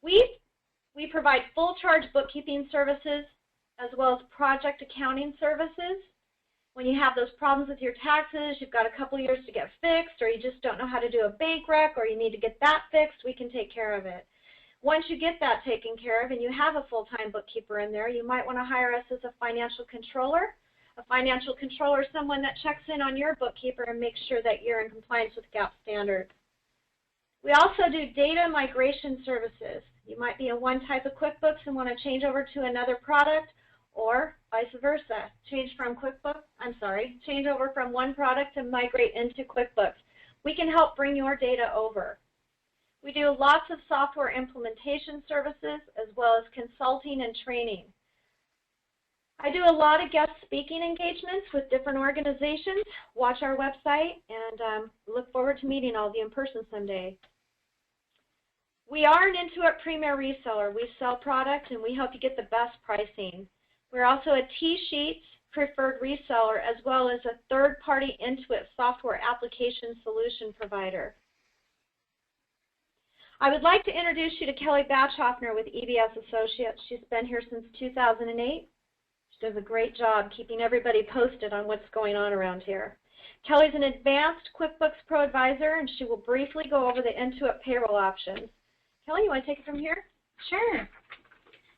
We provide full charge bookkeeping services as well as project accounting services. When you have those problems with your taxes, you've got a couple years to get fixed, or you just don't know how to do a bank rec, or you need to get that fixed, we can take care of it. Once you get that taken care of and you have a full-time bookkeeper in there, you might want to hire us as a financial controller. A financial controller is someone that checks in on your bookkeeper and makes sure that you're in compliance with GAAP standards. We also do data migration services. You might be in one type of QuickBooks and want to change over to another product, or vice versa. Change over from one product and migrate into QuickBooks. We can help bring your data over. We do lots of software implementation services as well as consulting and training. I do a lot of guest speaking engagements with different organizations. Watch our website and look forward to meeting all of you in person someday. We are an Intuit Premier reseller. We sell products and we help you get the best pricing. We're also a TSheets preferred reseller as well as a third-party Intuit software application solution provider. I would like to introduce you to Kelly Batchoffner with EBS Associates. She's been here since 2008. She does a great job keeping everybody posted on what's going on around here. Kelly's an advanced QuickBooks Pro advisor, and she will briefly go over the Intuit payroll options. Kelly, you want to take it from here? Sure.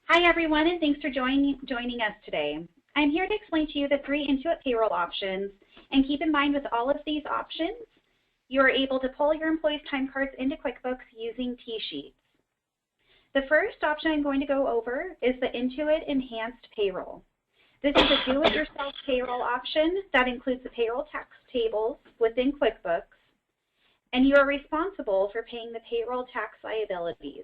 Hi, everyone, and thanks for joining us today. I'm here to explain to you the 3 Intuit payroll options, and keep in mind with all of these options, you are able to pull your employees' time cards into QuickBooks using TSheets. The first option I'm going to go over is the Intuit Enhanced Payroll. This is a do-it-yourself payroll option that includes the payroll tax tables within QuickBooks, and you are responsible for paying the payroll tax liabilities.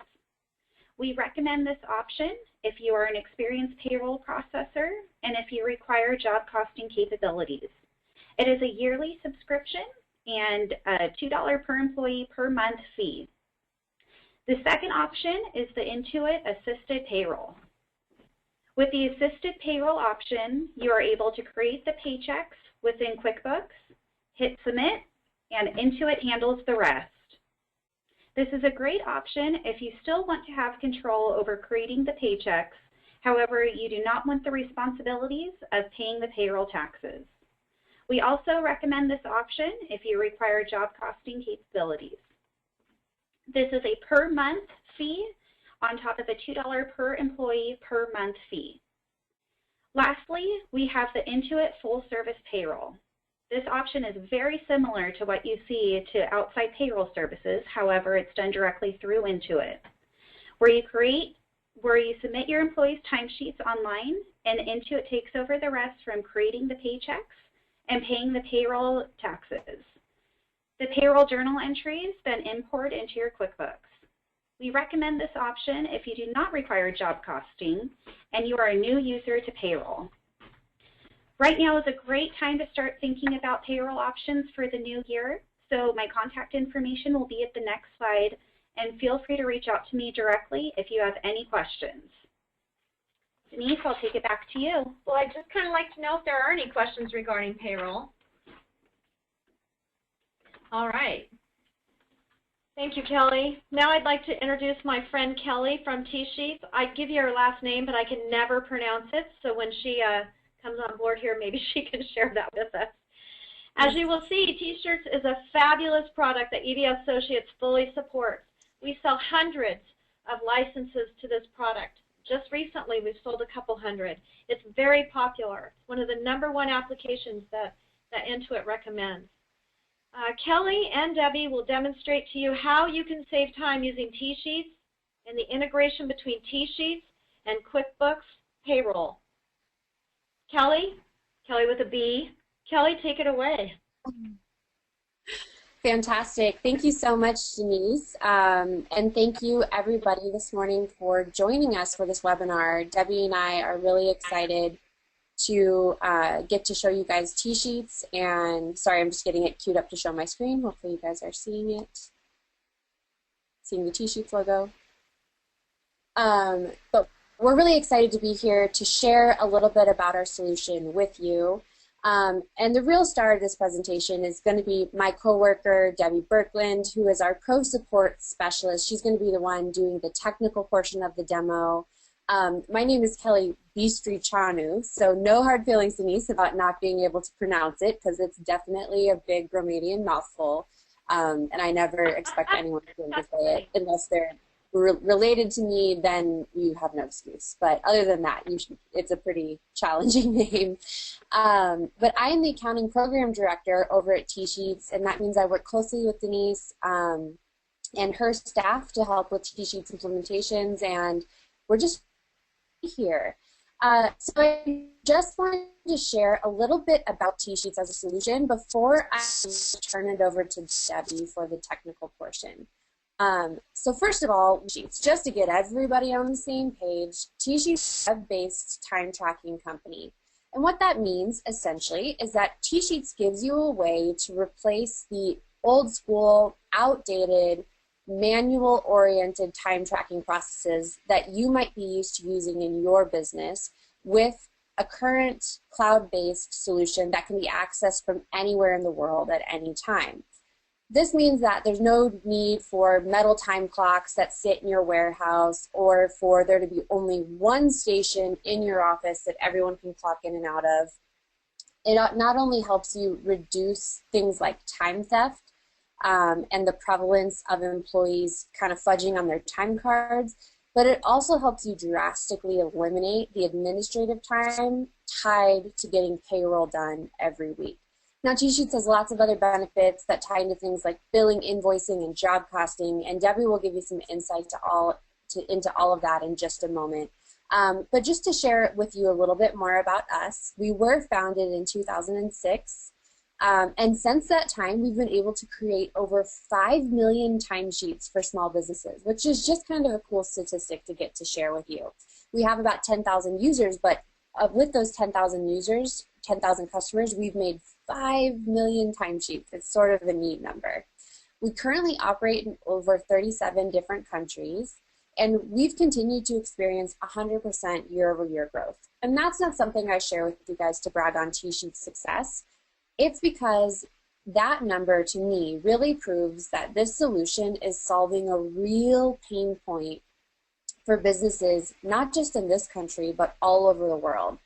We recommend this option if you are an experienced payroll processor and if you require job costing capabilities. It is a yearly subscription and a $2 per employee per month fee. The second option is the Intuit Assisted Payroll. With the Assisted Payroll option, you are able to create the paychecks within QuickBooks, hit Submit, and Intuit handles the rest. This is a great option if you still want to have control over creating the paychecks, however, you do not want the responsibilities of paying the payroll taxes. We also recommend this option if you require job costing capabilities. This is a per month fee on top of a $2 per employee per month fee. Lastly, we have the Intuit Full Service Payroll. This option is very similar to what you see to outside payroll services, however, it's done directly through Intuit, where you submit your employees' timesheets online, and Intuit takes over the rest from creating the paychecks and paying the payroll taxes. The payroll journal entries then import into your QuickBooks. We recommend this option if you do not require job costing and you are a new user to payroll. Right now is a great time to start thinking about payroll options for the new year, so my contact information will be at the next slide, and feel free to reach out to me directly if you have any questions. Denise, I'll take it back to you. Well, I'd just kind of like to know if there are any questions regarding payroll. All right. Thank you, Kelly. Now I'd like to introduce my friend Kelly from TSheets. I'd give you her last name, but I can never pronounce it, so when she comes on board here, maybe she can share that with us. As you will see, T-shirts is a fabulous product that EBS Associates fully supports. We sell hundreds of licenses to this product. Just recently, we've sold a couple hundred. It's very popular. It's one of the #1 applications that Intuit recommends. Kelly and Debbie will demonstrate to you how you can save time using TSheets and the integration between TSheets and QuickBooks Payroll. Kelly with a B. Kelly, take it away. Fantastic. Thank you so much, Denise. And thank you, everybody, this morning for joining us for this webinar. Debbie and I are really excited to get to show you guys T-sheets. And sorry, I'm just getting it queued up to show my screen. Hopefully you guys are seeing it. Seeing the T-sheets logo. But we're really excited to be here to share a little bit about our solution with you. And the real star of this presentation is going to be my coworker, Debbie Birkeland, who is our pro support specialist. She's going to be the one doing the technical portion of the demo. My name is Kelly Bistrichanu, so no hard feelings, Denise, about not being able to pronounce it, because it's definitely a big Romanian mouthful, and I never expect anyone to be able to say it unless they're related to me. Then you have no excuse. But other than that, it's a pretty challenging name. But I am the accounting program director over at TSheets, and that means I work closely with Denise and her staff to help with TSheets implementations, and we're just here. So I just wanted to share a little bit about TSheets as a solution before I turn it over to Debbie for the technical portion. So first of all, TSheets, just to get everybody on the same page, TSheets is a web-based time tracking company. And what that means, essentially, is that TSheets gives you a way to replace the old school, outdated, manual-oriented time tracking processes that you might be used to using in your business with a current cloud-based solution that can be accessed from anywhere in the world at any time. This means that there's no need for metal time clocks that sit in your warehouse, or for there to be only one station in your office that everyone can clock in and out of. It not only helps you reduce things like time theft and the prevalence of employees kind of fudging on their time cards, but it also helps you drastically eliminate the administrative time tied to getting payroll done every week. Now, TSheets has lots of other benefits that tie into things like billing, invoicing, and job costing, and Debbie will give you some insight into all of that in just a moment. But just to share with you a little bit more about us, we were founded in 2006, and since that time, we've been able to create over 5 million timesheets for small businesses, which is just kind of a cool statistic to get to share with you. We have about 10,000 users, but with those 10,000 users, 10,000 customers, we've made 5 million timesheets. It's sort of a neat number. We currently operate in over 37 different countries, and we've continued to experience 100% year-over-year growth. And that's not something I share with you guys to brag on TSheets' success. It's because that number, to me, really proves that this solution is solving a real pain point for businesses, not just in this country, but all over the world.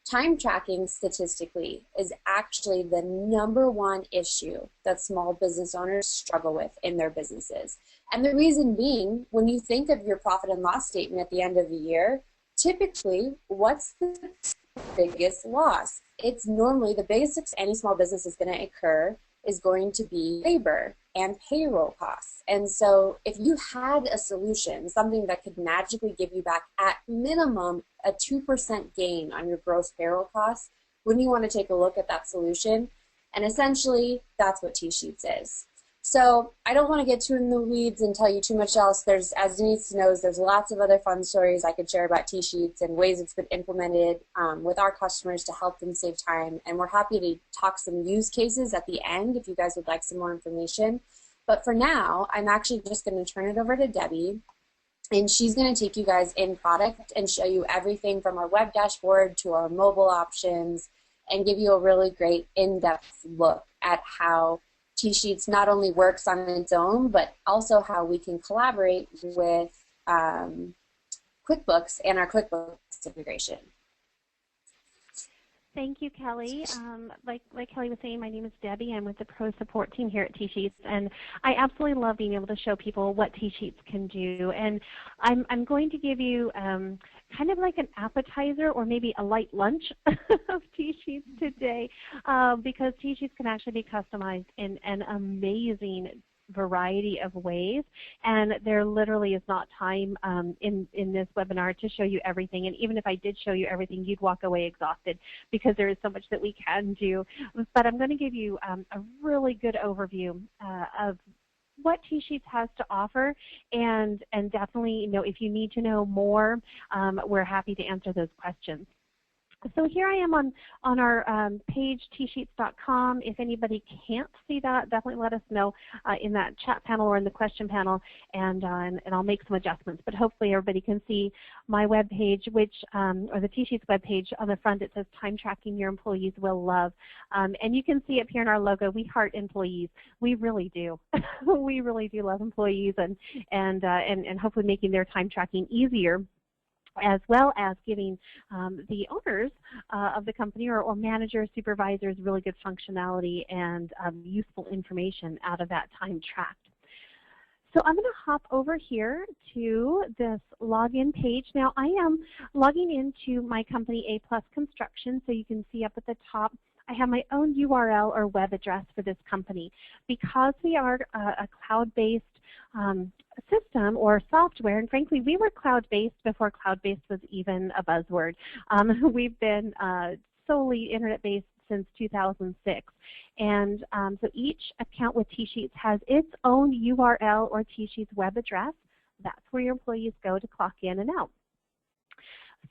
Time tracking, statistically, is actually the #1 issue that small business owners struggle with in their businesses. And the reason being, when you think of your profit and loss statement at the end of the year, typically, what's the biggest loss? It's normally the biggest loss any small business is going to incur is going to be labor and payroll costs. And so if you had a solution, something that could magically give you back at minimum a 2% gain on your gross payroll costs, wouldn't you want to take a look at that solution? And essentially, that's what TSheets is. So I don't want to get too in the weeds and tell you too much else. As Denise knows, there's lots of other fun stories I could share about TSheets and ways it's been implemented with our customers to help them save time. And we're happy to talk some use cases at the end if you guys would like some more information. But for now, I'm actually just going to turn it over to Debbie, and she's going to take you guys in product and show you everything from our web dashboard to our mobile options and give you a really great in-depth look at how TSheets not only works on its own, but also how we can collaborate with QuickBooks and our QuickBooks integration. Thank you, Kelly. Like Kelly was saying, my name is Debbie. I'm with the Pro Support team here at TSheets, and I absolutely love being able to show people what TSheets can do. And I'm going to give you kind of like an appetizer or maybe a light lunch of TSheets today, because TSheets can actually be customized in an amazing variety of ways, and there literally is not time in this webinar to show you everything. And even if I did show you everything, you'd walk away exhausted because there is so much that we can do. But I'm going to give you a really good overview of what TSheets has to offer, and definitely, if you need to know more, we're happy to answer those questions. So here I am on our page, tsheets.com. If anybody can't see that, definitely let us know in that chat panel or in the question panel, and I'll make some adjustments. But hopefully everybody can see my web page, which or the TSheets web page. On the front it says time tracking your employees will love, and you can see up here in our logo, we heart employees. We really do. We really do love employees, and hopefully making their time tracking easier, as well as giving the owners of the company or managers, supervisors really good functionality and useful information out of that time tracked. So I'm going to hop over here to this login page. Now I am logging into my company A+ Construction, so you can see up at the top I have my own URL or web address for this company. Because we are a cloud-based system or software, and frankly we were cloud-based before cloud-based was even a buzzword. We've been solely internet-based since 2006, and so each account with TSheets has its own URL or TSheets web address. That's where your employees go to clock in and out.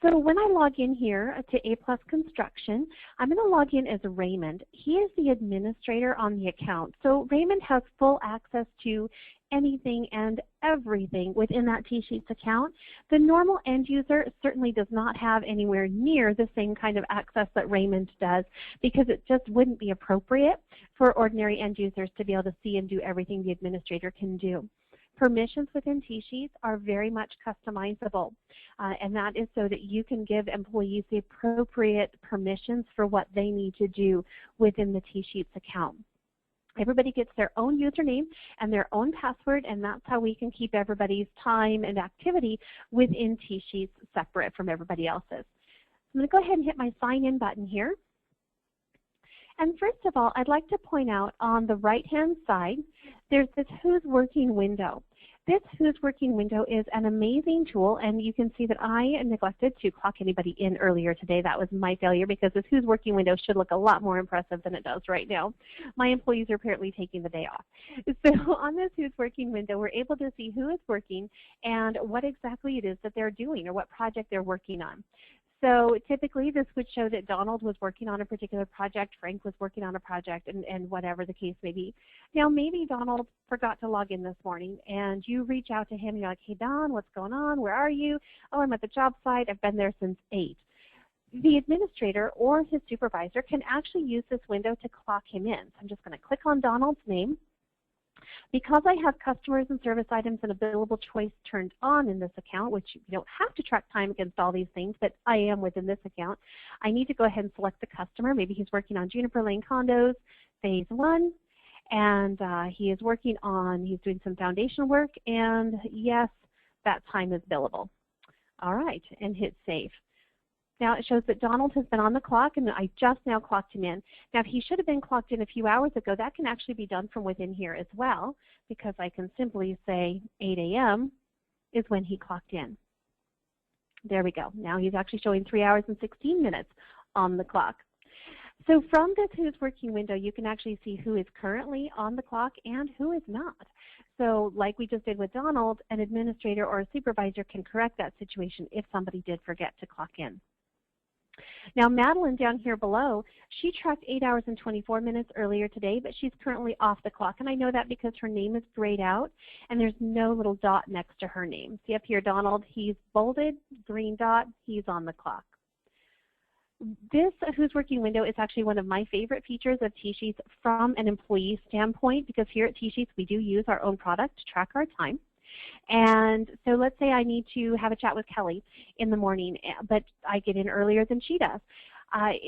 So when I log in here to A+ Construction, I'm going to log in as Raymond. He is the administrator on the account. So Raymond has full access to anything and everything within that TSheets account. The normal end user certainly does not have anywhere near the same kind of access that Raymond does, because it just wouldn't be appropriate for ordinary end users to be able to see and do everything the administrator can do. Permissions within TSheets are very much customizable, and that is so that you can give employees the appropriate permissions for what they need to do within the TSheets account. Everybody gets their own username and their own password, and that's how we can keep everybody's time and activity within TSheets separate from everybody else's. I'm going to go ahead and hit my sign in button here. And first of all, I'd like to point out on the right-hand side, there's this Who's Working window. This Who's Working window is an amazing tool, and you can see that I neglected to clock anybody in earlier today. That was my failure, because this Who's Working window should look a lot more impressive than it does right now. My employees are apparently taking the day off. So on this Who's Working window, we're able to see who is working and what exactly it is that they're doing or what project they're working on. So typically this would show that Donald was working on a particular project, Frank was working on a project, and whatever the case may be. Now maybe Donald forgot to log in this morning, and you reach out to him and you're like, hey Don, what's going on? Where are you? Oh, I'm at the job site. I've been there since 8. The administrator or his supervisor can actually use this window to clock him in. So I'm just going to click on Donald's name. Because I have customers and service items and a billable choice turned on in this account, which you don't have to track time against all these things, but I am within this account, I need to go ahead and select the customer. Maybe he's working on Juniper Lane Condos, Phase 1, and he is working on, he's doing some foundation work, and yes, that time is billable. All right, and hit save. Now it shows that Donald has been on the clock, and I just now clocked him in. Now if he should have been clocked in a few hours ago, that can actually be done from within here as well, because I can simply say 8 a.m. is when he clocked in. There we go. Now he's actually showing 3 hours and 16 minutes on the clock. So from this Who's Working window, you can actually see who is currently on the clock and who is not. So like we just did with Donald, an administrator or a supervisor can correct that situation if somebody did forget to clock in. Now Madeline down here below, she tracked 8 hours and 24 minutes earlier today, but she's currently off the clock. And I know that because her name is grayed out and there's no little dot next to her name. See up here, Donald, he's bolded, green dot, he's on the clock. This Who's Working window is actually one of my favorite features of TSheets from an employee standpoint, because here at TSheets we do use our own product to track our time. And so let's say I need to have a chat with Kelly in the morning, but I get in earlier than she does. I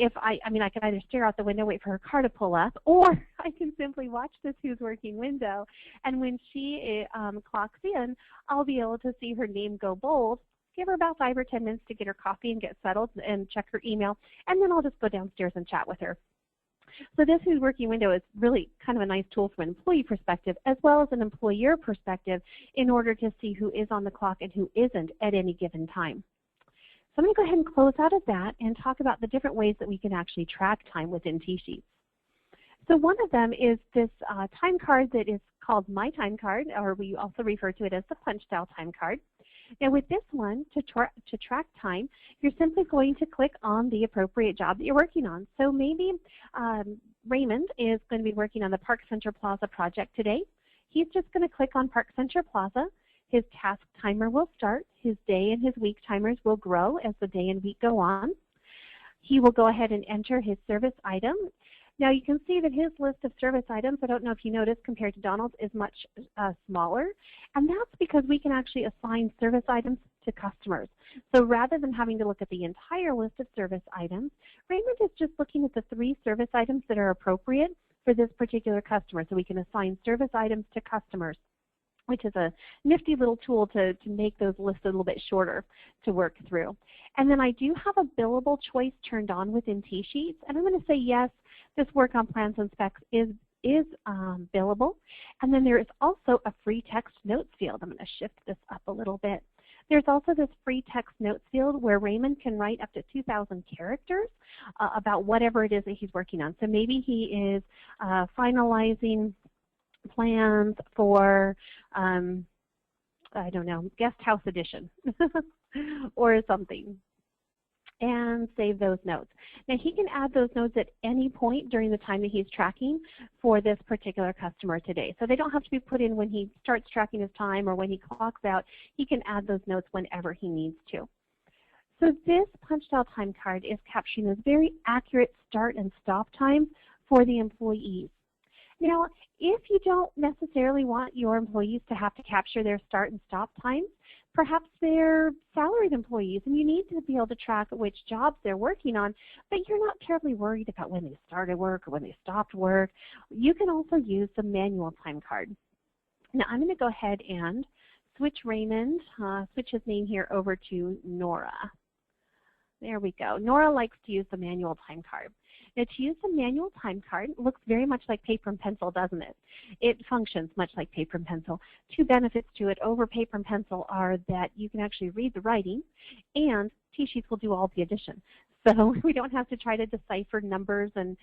can either stare out the window, wait for her car to pull up, or I can simply watch this Who's Working window, and when she clocks in, I'll be able to see her name go bold, give her about 5 or 10 minutes to get her coffee and get settled and check her email, and then I'll just go downstairs and chat with her. So this Who's Working window is really kind of a nice tool from an employee perspective as well as an employer perspective in order to see who is on the clock and who isn't at any given time. So I'm going to go ahead and close out of that and talk about the different ways that we can actually track time within TSheets. So one of them is this time card that is called My Time Card, or we also refer to it as the punch style time card. Now with this one, to track time, you're simply going to click on the appropriate job that you're working on. So maybe Raymond is going to be working on the Park Center Plaza project today. He's just going to click on Park Center Plaza. His task timer will start. His day and his week timers will grow as the day and week go on. He will go ahead and enter his service item. Now you can see that his list of service items, I don't know if you noticed, compared to Donald's, is much smaller. And that's because we can actually assign service items to customers. So rather than having to look at the entire list of service items, Raymond is just looking at the 3 service items that are appropriate for this particular customer. So we can assign service items to customers, which is a nifty little tool to make those lists a little bit shorter to work through. And then I do have a billable choice turned on within TSheets, and I'm going to say yes, this work on plans and specs is billable. And then there is also a free text notes field. I'm going to shift this up a little bit. There's also this free text notes field where Raymond can write up to 2,000 characters about whatever it is that he's working on. So maybe he is finalizing plans for, I don't know, guest house edition or something, and save those notes. Now he can add those notes at any point during the time that he's tracking for this particular customer today. So they don't have to be put in when he starts tracking his time or when he clocks out. He can add those notes whenever he needs to. So this punched out time card is capturing those very accurate start and stop times for the employees. Now, if you don't necessarily want your employees to have to capture their start and stop times, perhaps they're salaried employees and you need to be able to track which jobs they're working on, but you're not terribly worried about when they started work or when they stopped work. You can also use the manual time card. Now, I'm going to go ahead and switch Raymond, switch his name here over to Nora. There we go. Nora likes to use the manual time card. Now, to use the manual time card, it looks very much like paper and pencil, doesn't it? It functions much like paper and pencil. 2 benefits to it over paper and pencil are that you can actually read the writing, and TSheets will do all the addition. So we don't have to try to decipher numbers and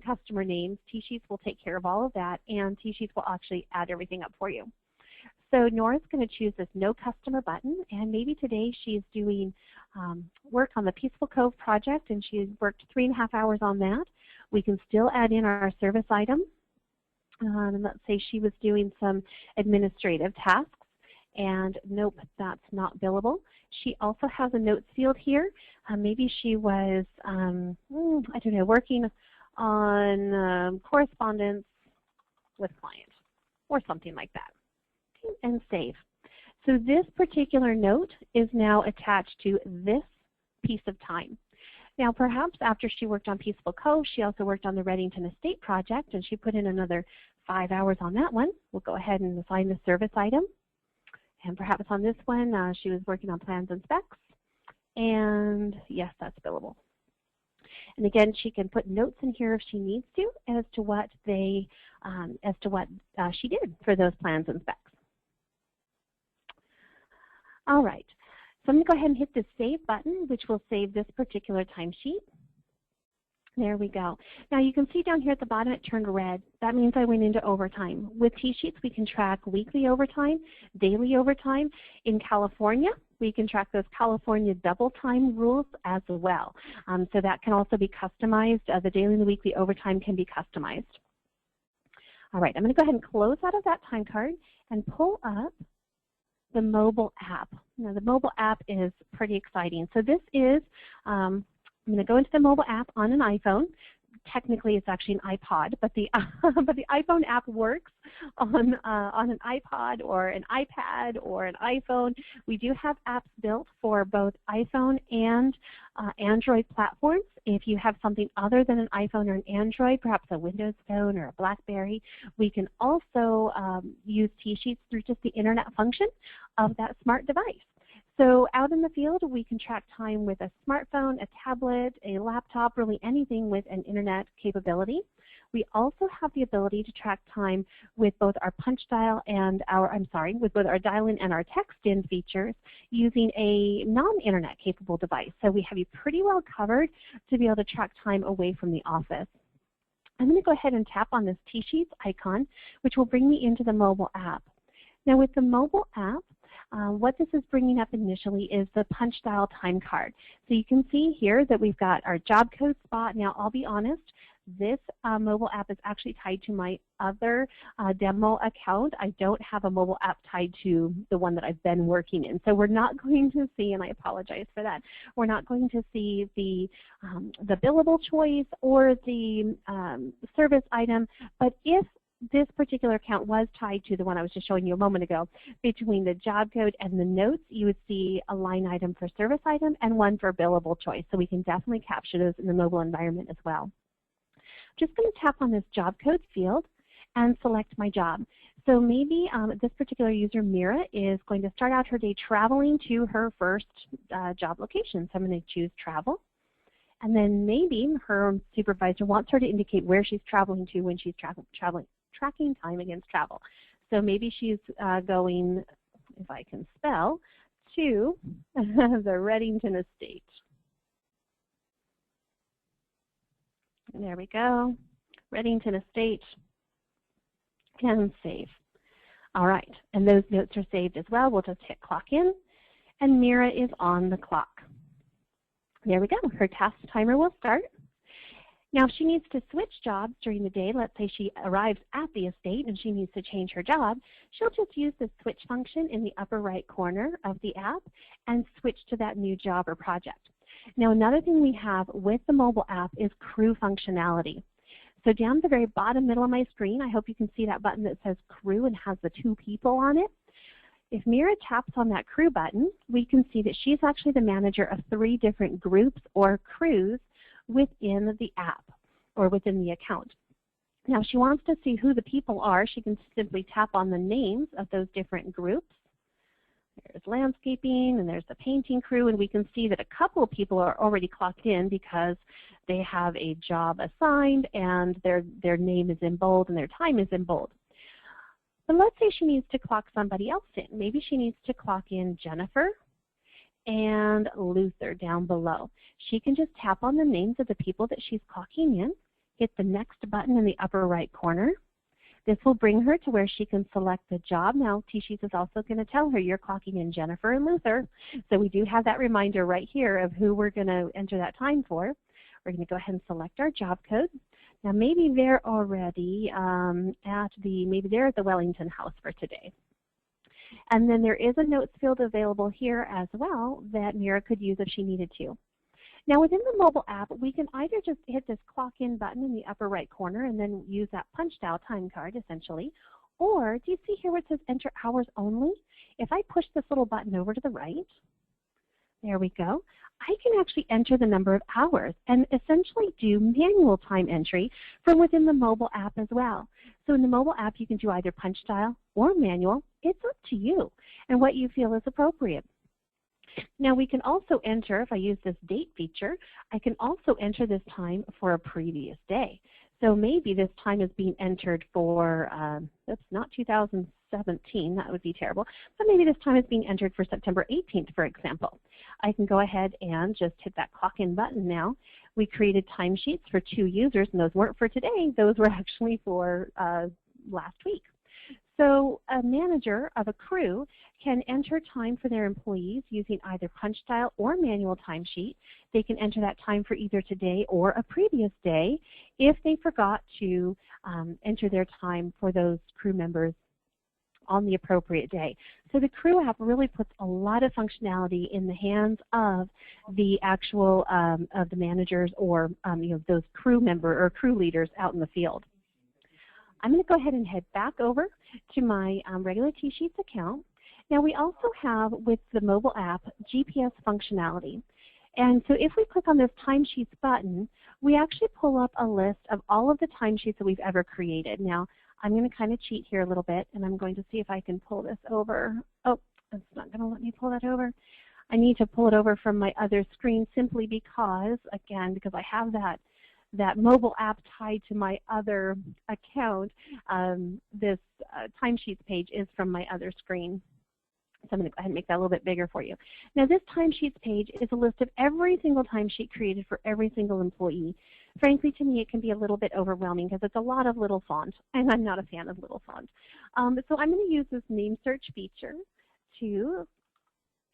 customer names. TSheets will take care of all of that, and TSheets will actually add everything up for you. So Nora's going to choose this No Customer button, and maybe today she's doing work on the Peaceful Cove project, and she's worked 3.5 hours on that. We can still add in our service item, and let's say she was doing some administrative tasks, and nope, that's not billable. She also has a notes field here. Maybe she was, I don't know, working on correspondence with clients or something like that. And save. So this particular note is now attached to this piece of time. Now perhaps after she worked on Peaceful Cove, she also worked on the Reddington Estate project, and she put in another 5 hours on that one. We'll go ahead and assign the service item. And perhaps on this one, she was working on plans and specs. And yes, that's billable. And again, she can put notes in here if she needs to as to what she did for those plans and specs. All right, so I'm going to go ahead and hit the Save button, which will save this particular timesheet. There we go. Now you can see down here at the bottom it turned red. That means I went into overtime. With TSheets, we can track weekly overtime, daily overtime. In California, we can track those California double time rules as well. So that can also be customized. The daily and the weekly overtime can be customized. All right, I'm going to go ahead and close out of that time card and pull up the mobile app. Now the mobile app is pretty exciting. So this is, I'm going to go into the mobile app on an iPhone. Technically it's actually an iPod, but the iPhone app works on an iPod or an iPad or an iPhone. We do have apps built for both iPhone and Android platforms. If you have something other than an iPhone or an Android, perhaps a Windows phone or a BlackBerry, we can also use TSheets through just the internet function of that smart device. So out in the field, we can track time with a smartphone, a tablet, a laptop, really anything with an internet capability. We also have the ability to track time with both our punch dial and with both our dial-in and our text-in features using a non-internet capable device. So we have you pretty well covered to be able to track time away from the office. I'm going to go ahead and tap on this TSheets icon, which will bring me into the mobile app. Now with the mobile app, what this is bringing up initially is the punch style time card. So you can see here that we've got our job code spot. Now, I'll be honest, this mobile app is actually tied to my other demo account. I don't have a mobile app tied to the one that I've been working in. So we're not going to see, and I apologize for that, we're not going to see the billable choice or the service item. But if this particular account was tied to the one I was just showing you a moment ago, between the job code and the notes, you would see a line item for service item and one for billable choice. So we can definitely capture those in the mobile environment as well. Just going to tap on this job code field and select my job. So maybe this particular user, Mira, is going to start out her day traveling to her first job location. So I'm going to choose travel. And then maybe her supervisor wants her to indicate where she's traveling to when she's tracking time against travel. So maybe she's going, if I can spell, to the Reddington estate. There we go, Reddington estate, and save. All right, and those notes are saved as well. We'll just hit clock in, and Mira is on the clock. There we go, her task timer will start. Now, if she needs to switch jobs during the day, let's say she arrives at the estate and she needs to change her job, she'll just use the switch function in the upper right corner of the app and switch to that new job or project. Now, another thing we have with the mobile app is crew functionality. So down at the very bottom middle of my screen, I hope you can see that button that says crew and has the 2 people on it. If Mira taps on that crew button, we can see that she's actually the manager of 3 different groups or crews within the app or within the account. Now, if she wants to see who the people are, she can simply tap on the names of those different groups. There's landscaping and there's the painting crew, and we can see that a couple of people are already clocked in because they have a job assigned and their name is in bold and their time is in bold. But let's say she needs to clock somebody else in. Maybe she needs to clock in Jennifer and Luther down below. She can just tap on the names of the people that she's clocking in, hit the next button in the upper right corner. This will bring her to where she can select the job. Now, TSheets is also going to tell her you're clocking in Jennifer and Luther. So we do have that reminder right here of who we're going to enter that time for. We're going to go ahead and select our job code. Now, maybe they're already maybe they're at the Wellington house for today. And then there is a notes field available here as well that Mira could use if she needed to. Now, within the mobile app, we can either just hit this clock in button in the upper right corner and then use that punch style time card essentially. Or do you see here where it says enter hours only? If I push this little button over to the right, there we go, I can actually enter the number of hours and essentially do manual time entry from within the mobile app as well. So in the mobile app, you can do either punch style or manual. It's up to you and what you feel is appropriate. Now, we can also enter, if I use this date feature, I can also enter this time for a previous day. So maybe this time is being entered for, that's not 2017, that would be terrible, but maybe this time is being entered for September 18th, for example. I can go ahead and just hit that clock in button now. We created timesheets for 2 users, and those weren't for today, those were actually for last week. So a manager of a crew can enter time for their employees using either punch style or manual timesheet. They can enter that time for either today or a previous day if they forgot to enter their time for those crew members on the appropriate day. So the crew app really puts a lot of functionality in the hands of the actual of the managers or those crew member or crew leaders out in the field. I'm going to go ahead and head back over to my regular TSheets account. Now, we also have with the mobile app GPS functionality. And so if we click on this Timesheets button, we actually pull up a list of all of the timesheets that we've ever created. Now, I'm going to kind of cheat here a little bit, and I'm going to see if I can pull this over. Oh, it's not going to let me pull that over. I need to pull it over from my other screen simply because, again, because I have that mobile app tied to my other account. This timesheets page is from my other screen. So I'm going to go ahead and make that a little bit bigger for you. Now, this timesheets page is a list of every single timesheet created for every single employee. Frankly, to me, it can be a little bit overwhelming because it's a lot of little font, and I'm not a fan of little font. So I'm going to use this name search feature to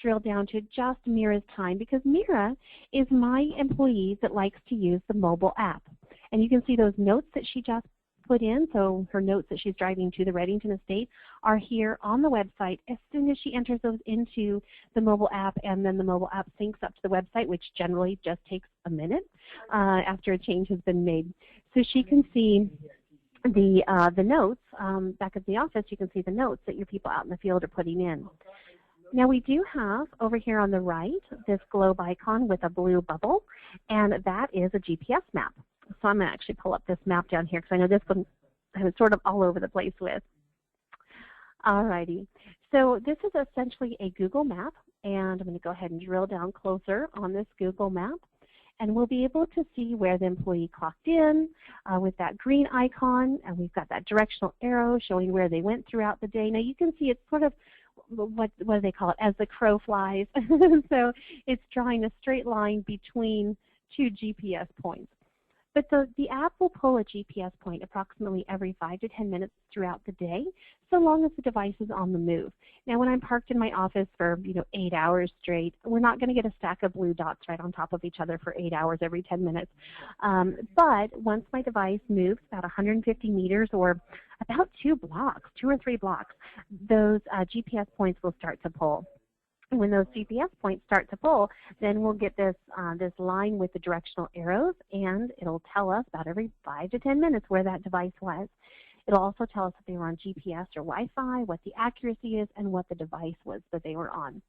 drill down to just Mira's time, because Mira is my employee that likes to use the mobile app. And you can see those notes that she just put in, so her notes that she's driving to the Reddington estate are here on the website as soon as she enters those into the mobile app, and then the mobile app syncs up to the website, which generally just takes a minute after a change has been made. So she can see the notes back at the office. You can see the notes that your people out in the field are putting in. Now we do have over here on the right this globe icon with a blue bubble, and that is a GPS map. So I'm going to actually pull up this map down here because I know this one I was sort of all over the place with. Alrighty, so this is essentially a Google map, and I'm going to go ahead and drill down closer on this Google map, and we'll be able to see where the employee clocked in with that green icon, and we've got that directional arrow showing where they went throughout the day. Now you can see it's sort of what do they call it, as the crow flies. So it's drawing a straight line between two GPS points. But the app will pull a GPS point approximately every 5 to 10 minutes throughout the day, so long as the device is on the move. Now, when I'm parked in my office for 8 hours straight, we're not going to get a stack of blue dots right on top of each other for 8 hours every 10 minutes. But once my device moves about 150 meters or about 2 or 3 blocks, those GPS points will start to pull. When those GPS points start to pull, then we'll get this this line with the directional arrows, and it'll tell us about every 5 to 10 minutes where that device was. It'll also tell us if they were on GPS or Wi-Fi, what the accuracy is, and what the device was that they were on.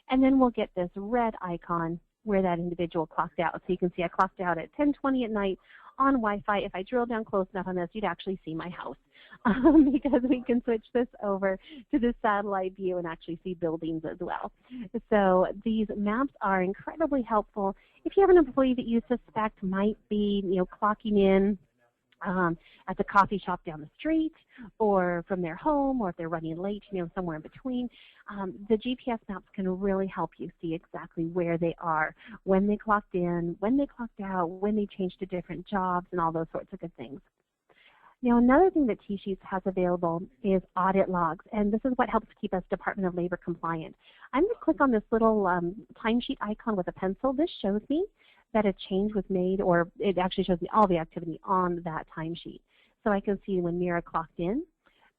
And then we'll get this red icon where that individual clocked out. So you can see I clocked out at 10:20 at night on Wi-Fi. If I drill down close enough on this, you'd actually see my house because we can switch this over to the satellite view and actually see buildings as well. So these maps are incredibly helpful. If you have an employee that you suspect might be, clocking in at the coffee shop down the street or from their home, or if they're running late, somewhere in between, the GPS maps can really help you see exactly where they are, when they clocked in, when they clocked out, when they changed to different jobs, and all those sorts of good things. Now, another thing that TSheets has available is audit logs, and this is what helps keep us Department of Labor compliant. I'm going to click on this little timesheet icon with a pencil. This shows me that a change was made, or it actually shows me all the activity on that timesheet. So I can see when Mira clocked in.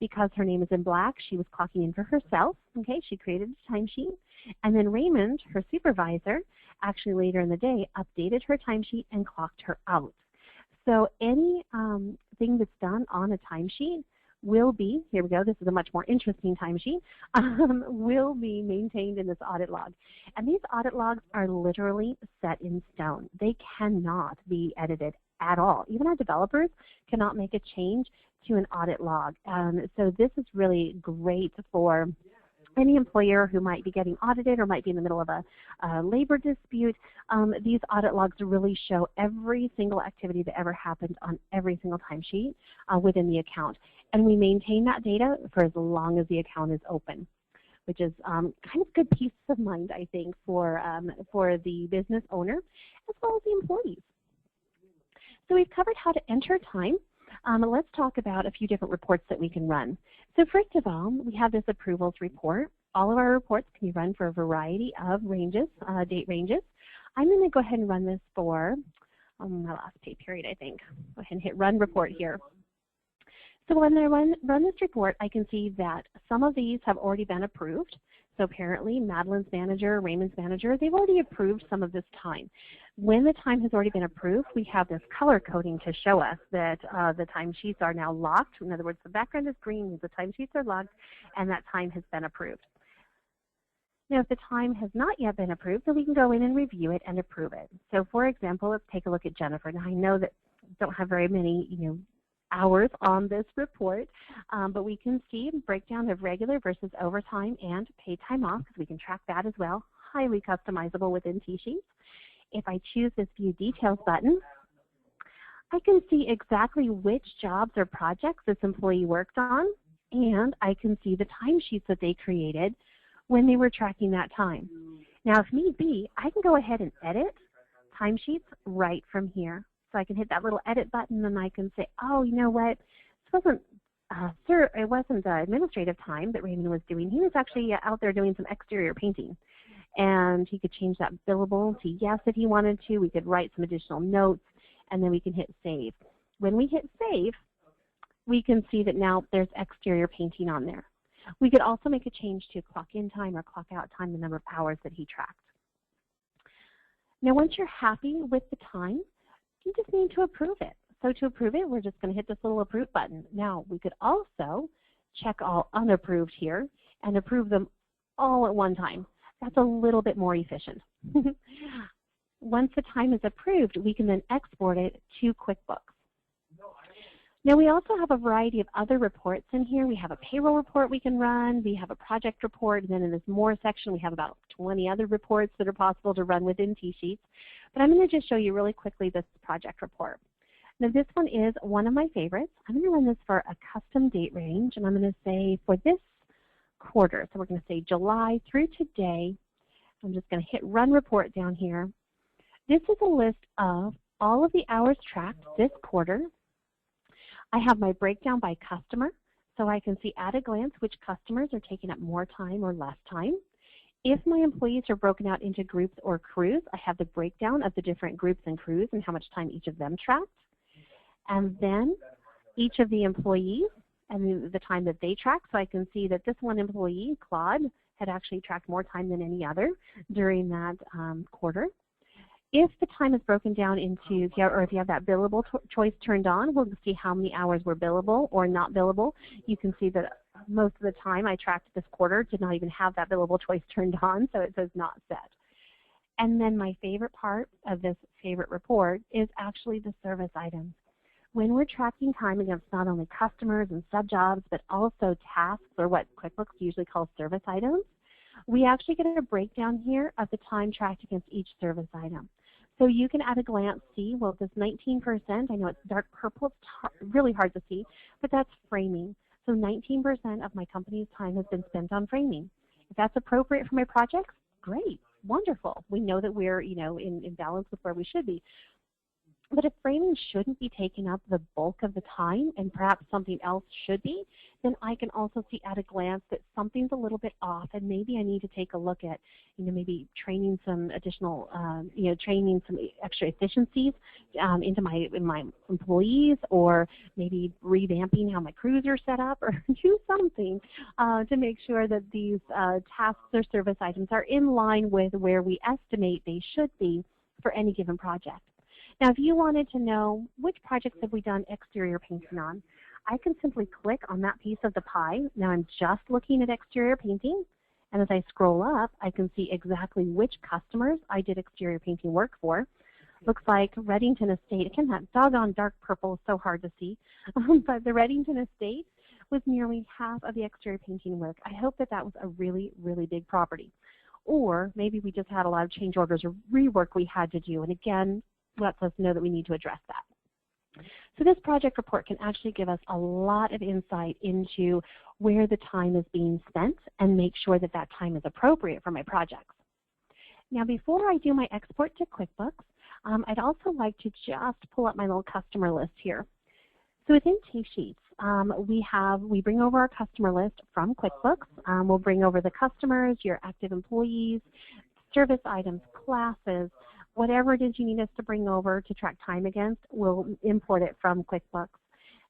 Because her name is in black, she was clocking in for herself. Okay, she created a timesheet. And then Raymond, her supervisor, actually later in the day updated her timesheet and clocked her out. So any thing that's done on a timesheet will be, here we go, this is a much more interesting timesheet, will be maintained in this audit log. And these audit logs are literally set in stone. They cannot be edited at all. Even our developers cannot make a change to an audit log. So this is really great for any employer who might be getting audited or might be in the middle of a labor dispute. These audit logs really show every single activity that ever happened on every single timesheet within the account. And we maintain that data for as long as the account is open, which is kind of good peace of mind, I think, for the business owner as well as the employees. So we've covered how to enter time. Let's talk about a few different reports that we can run. So first of all, we have this approvals report. All of our reports can be run for a variety of ranges, date ranges. I'm going to go ahead and run this for my last pay period, I think. Go ahead and hit run report here. So when I run this report, I can see that some of these have already been approved. So apparently Madeline's manager, Raymond's manager, they've already approved some of this time. When the time has already been approved, we have this color coding to show us that the timesheets are now locked. In other words, the background is green, the timesheets are locked, and that time has been approved. Now, if the time has not yet been approved, then we can go in and review it and approve it. So for example, let's take a look at Jennifer. Now, I know that I don't have very many, hours on this report, but we can see a breakdown of regular versus overtime and paid time off, because we can track that as well. Highly customizable within TSheets. If I choose this View Details button, I can see exactly which jobs or projects this employee worked on, and I can see the timesheets that they created when they were tracking that time. Now, if need be, I can go ahead and edit timesheets right from here. So I can hit that little edit button and I can say, oh, you know what, this wasn't it wasn't the administrative time that Raymond was doing. He was actually out there doing some exterior painting. And he could change that billable to yes if he wanted to. We could write some additional notes, and then we can hit save. When we hit save, we can see that now there's exterior painting on there. We could also make a change to clock in time or clock out time, the number of hours that he tracked. Now once you're happy with the time, you just need to approve it. So to approve it, we're just going to hit this little approve button. Now we could also check all unapproved here and approve them all at one time. That's a little bit more efficient. Once the time is approved, we can then export it to QuickBooks. Now we also have a variety of other reports in here. We have a payroll report we can run. We have a project report. And then in this more section, we have about 20 other reports that are possible to run within TSheets. But I'm going to just show you really quickly this project report. Now this one is one of my favorites. I'm going to run this for a custom date range. And I'm going to say for this quarter, so we're going to say July through today. I'm just going to hit run report down here. This is a list of all of the hours tracked this quarter. I have my breakdown by customer, so I can see at a glance which customers are taking up more time or less time. If my employees are broken out into groups or crews, I have the breakdown of the different groups and crews and how much time each of them tracked. And then each of the employees and the time that they track, so I can see that this one employee, Claude, had actually tracked more time than any other during that quarter. If the time is broken down into, or if you have that billable choice turned on, we'll see how many hours were billable or not billable. You can see that most of the time I tracked this quarter did not even have that billable choice turned on, so it says not set. And then my favorite part of this favorite report is actually the service items. When we're tracking time against not only customers and sub-jobs, but also tasks, or what QuickBooks usually calls service items, we actually get a breakdown here of the time tracked against each service item. So you can at a glance see, well, this 19%, I know it's dark purple, it's really hard to see, but that's framing. So 19% of my company's time has been spent on framing. If that's appropriate for my projects, great, wonderful. We know that we're, in balance with where we should be. But if framing shouldn't be taking up the bulk of the time and perhaps something else should be, then I can also see at a glance that something's a little bit off and maybe I need to take a look at, maybe training some additional, training some extra efficiencies into my employees, or maybe revamping how my crews are set up, or do something to make sure that these tasks or service items are in line with where we estimate they should be for any given project. Now, if you wanted to know which projects have we done exterior painting on, I can simply click on that piece of the pie. Now I'm just looking at exterior painting, and as I scroll up, I can see exactly which customers I did exterior painting work for. Looks like Reddington Estate, again, that doggone dark purple is so hard to see, but the Reddington Estate was nearly half of the exterior painting work. I hope that that was a really, really big property. Or maybe we just had a lot of change orders or rework we had to do, and again, lets us know that we need to address that. So this project report can actually give us a lot of insight into where the time is being spent and make sure that that time is appropriate for my projects. Now before I do my export to QuickBooks, I'd also like to just pull up my little customer list here. So within TSheets, we bring over our customer list from QuickBooks. We'll bring over the customers, your active employees, service items, classes, whatever it is you need us to bring over to track time against, we'll import it from QuickBooks.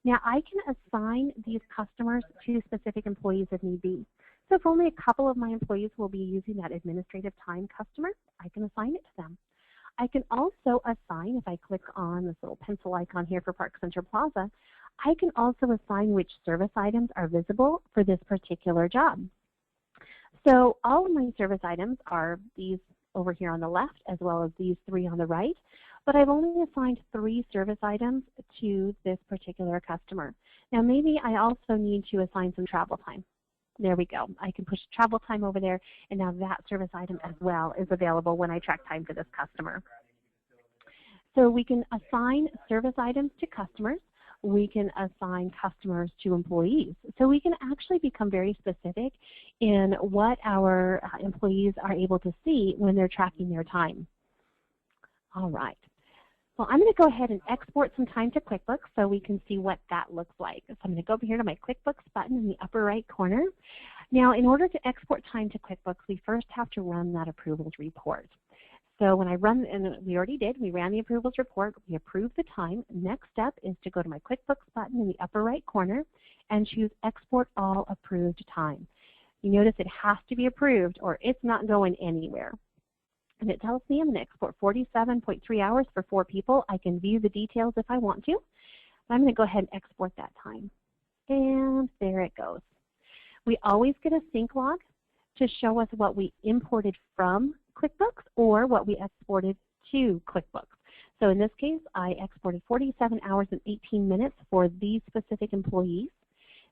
Now I can assign these customers to specific employees if need be. So if only a couple of my employees will be using that administrative time customer, I can assign it to them. I can also assign, if I click on this little pencil icon here for Park Center Plaza, I can also assign which service items are visible for this particular job. So all of my service items are these over here on the left, as well as these three on the right, but I've only assigned 3 service items to this particular customer. Now maybe I also need to assign some travel time. There we go. I can push travel time over there, and now that service item as well is available when I track time for this customer. So we can assign service items to customers. We can assign customers to employees. So we can actually become very specific in what our employees are able to see when they're tracking their time. All right. Well, I'm going to go ahead and export some time to QuickBooks so we can see what that looks like. So I'm going to go over here to my QuickBooks button in the upper right corner. Now, in order to export time to QuickBooks, we first have to run that approvals report. So when I run, and we already did, we ran the approvals report, we approved the time. Next step is to go to my QuickBooks button in the upper right corner and choose Export All Approved Time. You notice it has to be approved or it's not going anywhere. And it tells me I'm going to export 47.3 hours for 4 people. I can view the details if I want to. I'm going to go ahead and export that time. And there it goes. We always get a sync log to show us what we imported from QuickBooks or what we exported to QuickBooks. So in this case, I exported 47 hours and 18 minutes for these specific employees.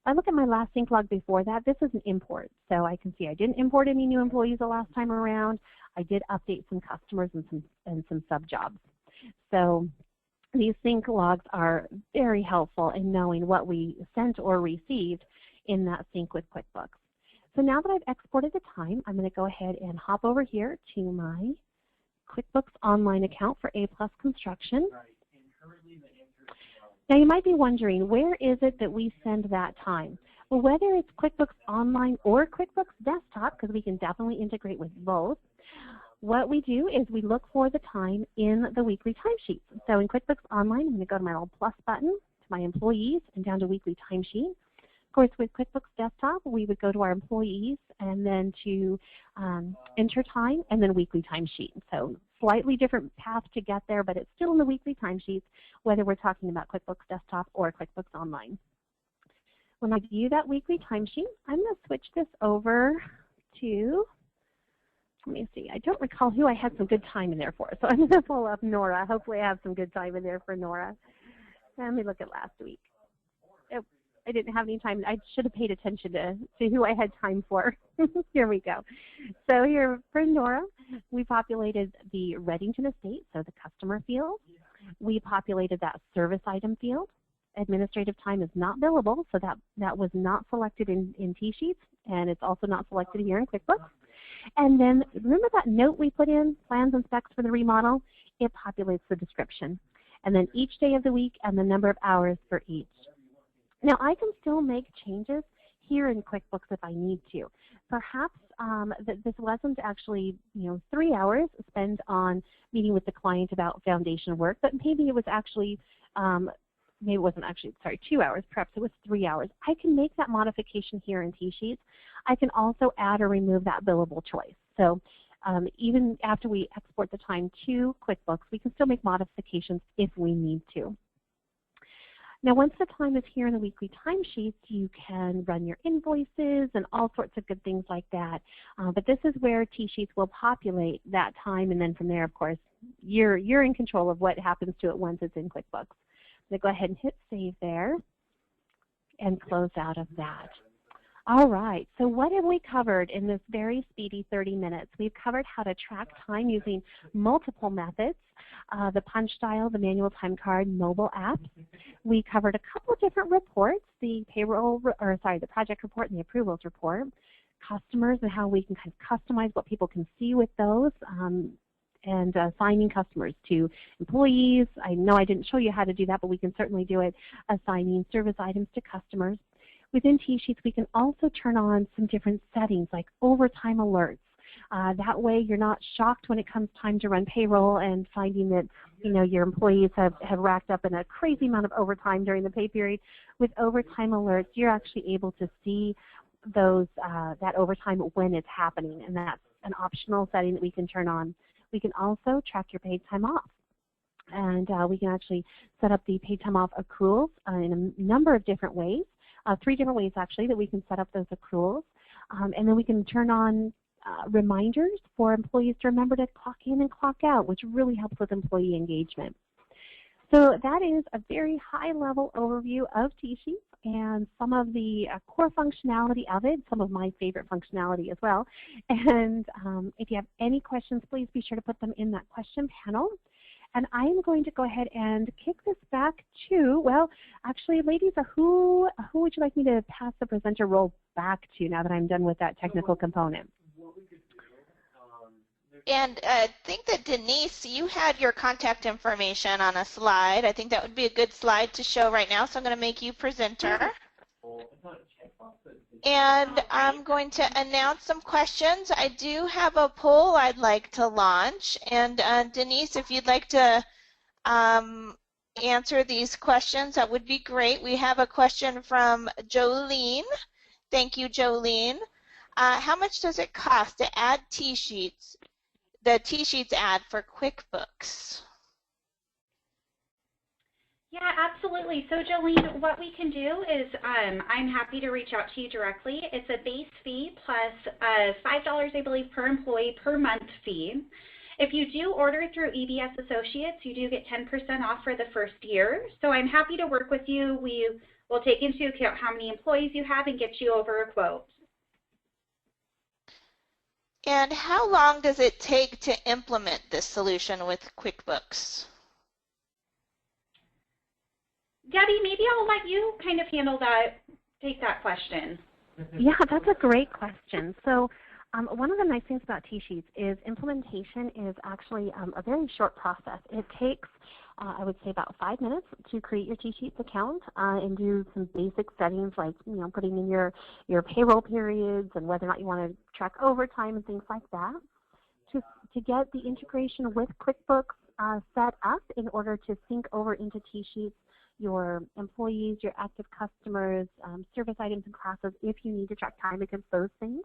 If I look at my last sync log before that, this is an import. So I can see I didn't import any new employees the last time around. I did update some customers and some sub jobs. So these sync logs are very helpful in knowing what we sent or received in that sync with QuickBooks. So now that I've exported the time, I'm going to go ahead and hop over here to my QuickBooks Online account for A+ Construction. Now you might be wondering, where is it that we send that time? Well, whether it's QuickBooks Online or QuickBooks Desktop, because we can definitely integrate with both, what we do is we look for the time in the weekly timesheets. So in QuickBooks Online, I'm going to go to my little plus button, to my employees, and down to weekly timesheet. Of course, with QuickBooks Desktop, we would go to our employees and then to enter time and then weekly timesheet. So slightly different path to get there, but it's still in the weekly timesheets, whether we're talking about QuickBooks Desktop or QuickBooks Online. When I view that weekly timesheet, I'm going to switch this over to, let me see, I don't recall who I had some good time in there for, so I'm going to pull up Nora. Hopefully I have some good time in there for Nora. Let me look at last week. I didn't have any time. I should have paid attention to who I had time for. Here we go. So here for Nora, we populated the Reddington Estate, so the customer field. We populated that service item field. Administrative time is not billable, so that was not selected in TSheets, and it's also not selected here in QuickBooks. And then remember that note we put in, plans and specs for the remodel? It populates the description. And then each day of the week and the number of hours for each. Now, I can still make changes here in QuickBooks if I need to. Perhaps this wasn't actually, 3 hours spent on meeting with the client about foundation work, but maybe it was actually, maybe it wasn't actually, sorry, 2 hours. Perhaps it was 3 hours. I can make that modification here in TSheets. I can also add or remove that billable choice. So even after we export the time to QuickBooks, we can still make modifications if we need to. Now, once the time is here in the weekly timesheets, you can run your invoices and all sorts of good things like that. But this is where TSheets will populate that time, and then from there, of course, you're in control of what happens to it once it's in QuickBooks. I'm going to go ahead and hit save there and close out of that. All right, so what have we covered in this very speedy 30 minutes? We've covered how to track time using multiple methods, the punch style, the manual time card, mobile apps. We covered a couple of different reports, the the project report and the approvals report, customers and how we can kind of customize what people can see with those, and assigning customers to employees. I know I didn't show you how to do that, but we can certainly do it, assigning service items to customers. Within TSheets, we can also turn on some different settings like overtime alerts. That way you're not shocked when it comes time to run payroll and finding that your employees have racked up in a crazy amount of overtime during the pay period. With overtime alerts, you're actually able to see those that overtime when it's happening, and that's an optional setting that we can turn on. We can also track your paid time off. And we can actually set up the paid time off accruals in a number of different ways. 3 different ways, actually, that we can set up those accruals. And then we can turn on reminders for employees to remember to clock in and clock out, which really helps with employee engagement. So that is a very high-level overview of TSheets and some of the core functionality of it, some of my favorite functionality as well. And if you have any questions, please be sure to put them in that question panel. And I am going to go ahead and kick this back to, well, actually, ladies, who would you like me to pass the presenter role back to now that I'm done with that technical component? What we could do, there's And I think that Denise, you had your contact information on a slide. I think that would be a good slide to show right now, so I'm going to make you presenter. And I'm going to announce some questions. I do have a poll I'd like to launch. And Denise, if you'd like to answer these questions, that would be great. We have a question from Jolene. Thank you, Jolene. How much does it cost to add TSheets, the TSheets ad for QuickBooks? Yeah, absolutely. So Jolene, what we can do is I'm happy to reach out to you directly. It's a base fee plus $5, I believe, per employee per month fee. If you do order through EBS Associates, you do get 10% off for the first year. So I'm happy to work with you. We will take into account how many employees you have and get you over a quote. And how long does it take to implement this solution with QuickBooks? Debbie, maybe I'll let you kind of handle that, take that question. Yeah, that's a great question. So one of the nice things about TSheets is implementation is actually a very short process. It takes, I would say, about 5 minutes to create your TSheets account and do some basic settings like, putting in your payroll periods and whether or not you want to track overtime and things like that. To get the integration with QuickBooks set up in order to sync over into TSheets your employees, your active customers, service items and classes if you need to track time against those things.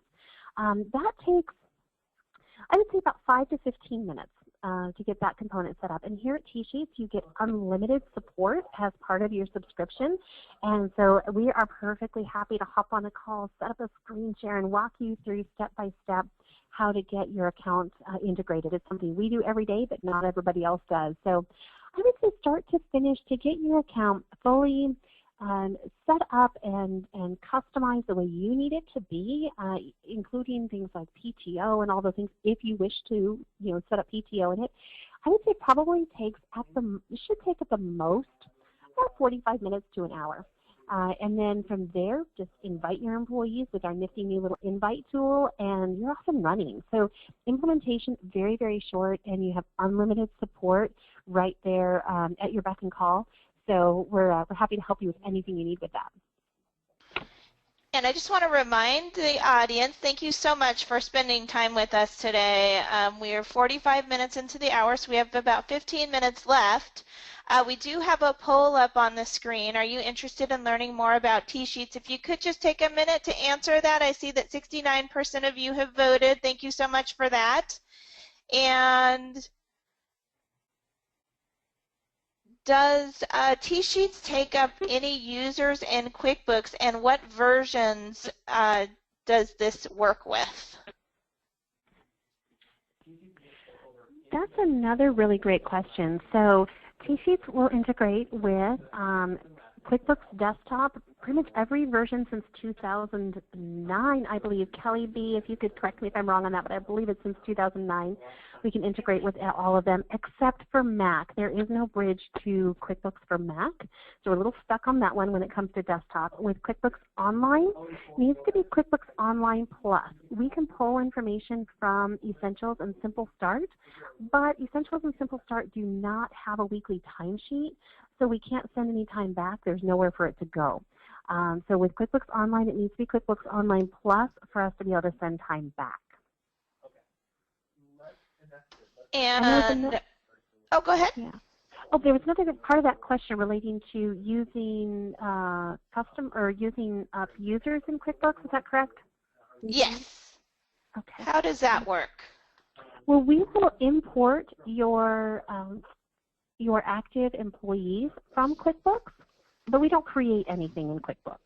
That takes, I would say, about 5 to 15 minutes to get that component set up. And here at TSheets, you get unlimited support as part of your subscription. And so we are perfectly happy to hop on a call, set up a screen share, and walk you through step by step how to get your account integrated. It's something we do every day, but not everybody else does. So I would say start to finish to get your account fully set up and customized the way you need it to be, including things like PTO and all those things. If you wish to, set up PTO in it, I would say probably takes it should take at the most about 45 minutes to an hour. And then from there, just invite your employees with our nifty new little invite tool, and you're off and running. So implementation, very, very short, and you have unlimited support right there at your beck and call. So we're happy to help you with anything you need with that. And I just want to remind the audience, thank you so much for spending time with us today. We are 45 minutes into the hour, so we have about 15 minutes left. We do have a poll up on the screen. Are you interested in learning more about TSheets? If you could just take a minute to answer that. I see that 69% of you have voted. Thank you so much for that. And does TSheets take up any users in QuickBooks, and what versions does this work with? That's another really great question. So TSheets will integrate with QuickBooks Desktop, pretty much every version since 2009, I believe. Kelly B., if you could correct me if I'm wrong on that, but I believe it's since 2009. We can integrate with all of them except for Mac. There is no bridge to QuickBooks for Mac, so we're a little stuck on that one when it comes to desktop. With QuickBooks Online, it needs to be QuickBooks Online Plus. We can pull information from Essentials and Simple Start, but Essentials and Simple Start do not have a weekly timesheet, so we can't send any time back. There's nowhere for it to go. So with QuickBooks Online, it needs to be QuickBooks Online Plus for us to be able to send time back. And oh, go ahead. Yeah. Oh, there was another part of that question relating to using using users in QuickBooks. Is that correct? Yes. Okay. How does that work? Well, we will import your active employees from QuickBooks, but we don't create anything in QuickBooks.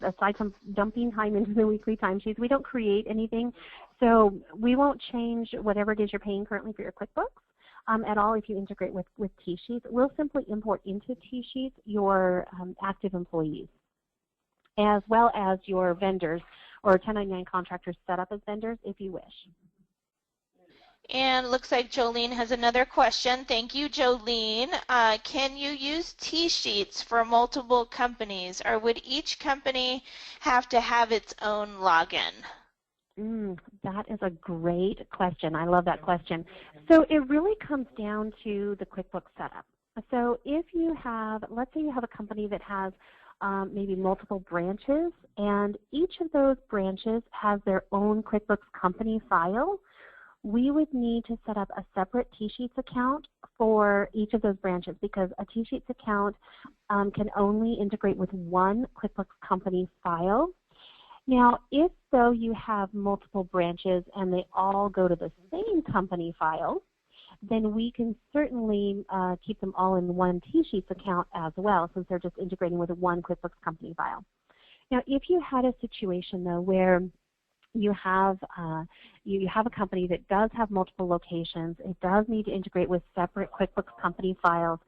Aside from dumping time into the weekly timesheets, we don't create anything. So we won't change whatever it is you're paying currently for your QuickBooks at all if you integrate with TSheets. We'll simply import into TSheets your active employees, as well as your vendors or 1099 contractors set up as vendors if you wish. And it looks like Jolene has another question. Thank you, Jolene. Can you use TSheets for multiple companies, or would each company have to have its own login? That is a great question. I love that question. So it really comes down to the QuickBooks setup. So if you have, let's say you have a company that has maybe multiple branches, and each of those branches has their own QuickBooks company file, we would need to set up a separate TSheets account for each of those branches, because a TSheets account can only integrate with one QuickBooks company file. Now, if though you have multiple branches and they all go to the same company file, then we can certainly keep them all in one TSheets account as well, since they're just integrating with one QuickBooks company file. Now, if you had a situation though where you have a company that does have multiple locations, it does need to integrate with separate QuickBooks company files,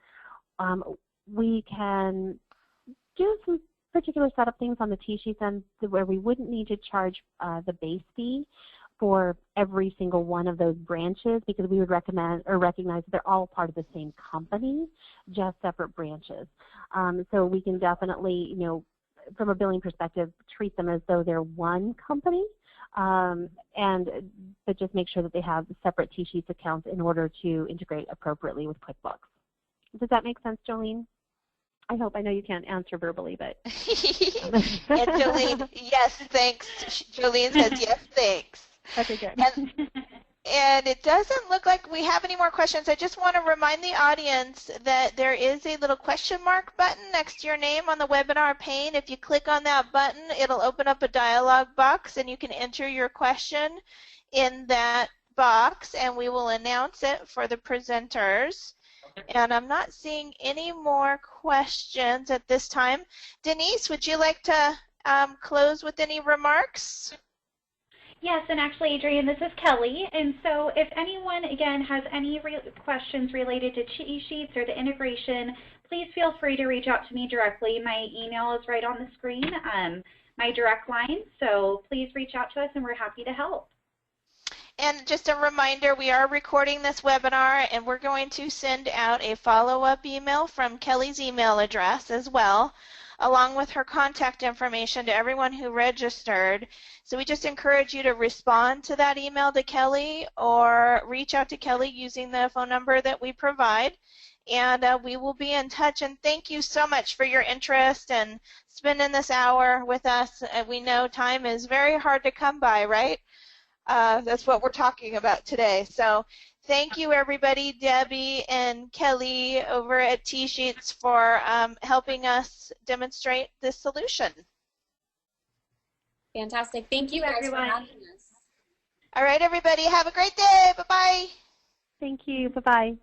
we can do some particular setup things on the TSheets end where we wouldn't need to charge the base fee for every single one of those branches, because we would recommend or recognize that they're all part of the same company, just separate branches. So we can definitely, from a billing perspective, treat them as though they're one company, but just make sure that they have separate TSheets accounts in order to integrate appropriately with QuickBooks. Does that make sense, Jolene? I hope. I know you can't answer verbally, but. And Jolene, yes, thanks. Jolene says yes, thanks. Okay, good. And it doesn't look like we have any more questions. I just want to remind the audience that there is a little question mark button next to your name on the webinar pane. If you click on that button, it'll open up a dialog box, and you can enter your question in that box, and we will announce it for the presenters. And I'm not seeing any more questions at this time. Denise, would you like to close with any remarks? Yes, and actually, Adrienne, this is Kelly. And so if anyone, again, has any questions related to TSheets or the integration, please feel free to reach out to me directly. My email is right on the screen, my direct line. So please reach out to us, and we're happy to help. And just a reminder, we are recording this webinar, and we're going to send out a follow-up email from Kelly's email address as well, along with her contact information to everyone who registered. So we just encourage you to respond to that email to Kelly or reach out to Kelly using the phone number that we provide, and we will be in touch. And thank you so much for your interest and spending this hour with us. We know time is very hard to come by, right? That's what we're talking about today. So thank you, everybody, Debbie and Kelly over at TSheets for helping us demonstrate this solution. Fantastic. Thank you, guys, for having us. All right, everybody, have a great day. Bye-bye. Thank you. Bye-bye.